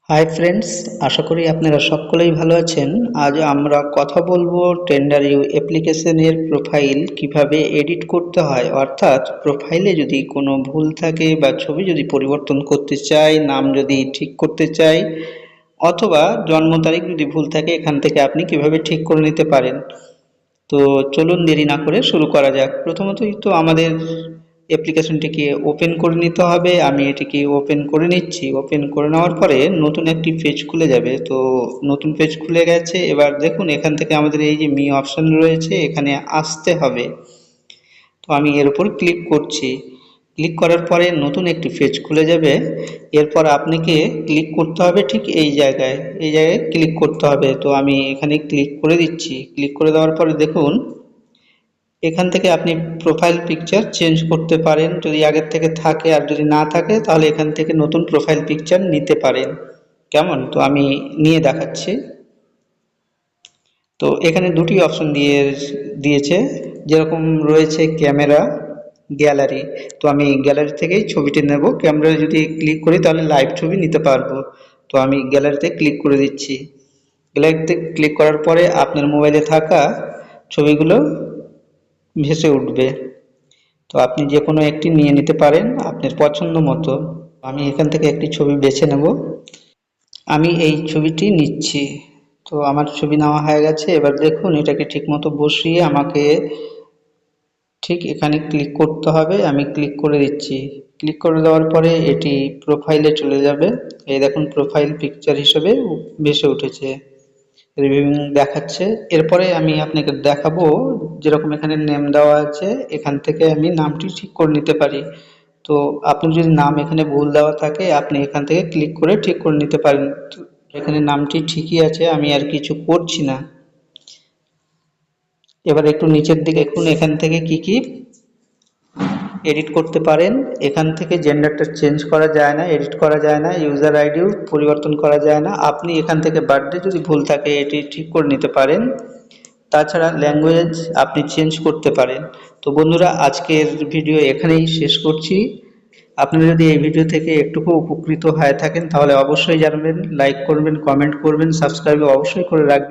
Hi friends, আশা করি আপনারা সকলেই ভালো আছেন। আজ আমরা কথা বলবো টেন্ডারিও অ্যাপ্লিকেশনের প্রোফাইল কিভাবে এডিট করতে হয়, অর্থাৎ প্রোফাইলে যদি কোনো ভুল থাকে বা ছবি যদি পরিবর্তন করতে চাই, নাম যদি ঠিক করতে চাই অথবা জন্ম তারিখ যদি ভুল থাকে, এখান থেকে আপনি কিভাবে ঠিক করে নিতে পারেন। তো চলুন দেরি না করে শুরু করা যাক। প্রথমতই তো আমাদের অ্যাপ্লিকেশনটিকে ওপেন করে নিতে হবে। আমি এটিকে ওপেন করে নিচ্ছি। ওপেন করে নেওয়ার পরে নতুন একটি পেজ খুলে যাবে। তো নতুন পেজ খুলে গেছে। এবার দেখুন এখান থেকে আমাদের এই যে মি অপশন রয়েছে, এখানে আসতে হবে। তো আমি এর উপর ক্লিক করছি। ক্লিক করার পরে নতুন একটি পেজ খুলে যাবে। এরপর আপনাকে ক্লিক করতে হবে ঠিক এই জায়গায় ক্লিক করতে হবে। তো আমি এখানে ক্লিক করে দিচ্ছি। ক্লিক করে দেওয়ার পরে দেখুন এখান থেকে আপনি প্রোফাইল পিকচার চেঞ্জ করতে পারেন যদি আগের থেকে থাকে, আর যদি না থাকে তাহলে এখান থেকে নতুন প্রোফাইল পিকচার নিতে পারেন। কেমন? তো আমি নিয়ে দেখাচ্ছি। তো এখানে দুটি অপশন দিয়েছে, যেরকম রয়েছে ক্যামেরা, গ্যালারি। তো আমি গ্যালারি থেকেই ছবিটি নেব। ক্যামেরায় যদি ক্লিক করি তাহলে লাইভ ছবি নিতে পারবো। তো আমি গ্যালারিতে ক্লিক করে দিচ্ছি। গ্যালারিতে ক্লিক করার পরে আপনার মোবাইলে থাকা ছবিগুলো ভেসে উঠবে। তো আপনি যে কোনো একটি নিয়ে নিতে পারেন আপনার পছন্দ মতো। আমি এখান থেকে একটি ছবি বেছে নেব। আমি এই ছবিটি নিচ্ছি। তো আমার ছবি নেওয়া হয়ে গেছে। এবার দেখুন এটাকে ঠিকমতো বসিয়ে আমাকে ঠিক এখানে ক্লিক করতে হবে। আমি ক্লিক করে দিচ্ছি। ক্লিক করে দেওয়ার পরে এটি প্রোফাইলে চলে যাবে। এই দেখুন প্রোফাইল পিকচার হিসেবে ভেসে উঠেছে, রিভিউইং দেখাচ্ছে। এরপরে আমি আপনাকে দেখাবো, যেরকম এখানে নেম দেওয়া আছে এখান থেকে আমি নামটি ঠিক করে নিতে পারি। তো আপনি যদি নাম এখানে ভুল দেওয়া থাকে আপনি এখান থেকে ক্লিক করে ঠিক করে নিতে পারেন। তো এখানে নামটি ঠিকই আছে, আমি আর কিছু করছি না। এবার একটু নিচের দিকে দেখুন এখান থেকে কি কি এডিট করতে পারেন। এখান থেকে জেন্ডারটা চেঞ্জ করা যায় না, এডিট করা যায় না, ইউজার আইডিও পরিবর্তন করা যায় না। আপনি এখান থেকে বার্থডে যদি ভুল থাকে এটি ঠিক করে নিতে পারেন। তাছাড়া ল্যাঙ্গুয়েজ আপনি চেঞ্জ করতে পারেন। তো বন্ধুরা, আজকের ভিডিও এখানেই শেষ করছি। আপনারা যদি এই ভিডিও থেকে একটুকু উপকৃত হয়ে থাকেন তাহলে অবশ্যই জানাবেন, লাইক করবেন, কমেন্ট করবেন, সাবস্ক্রাইব অবশ্যই করে রাখবেন।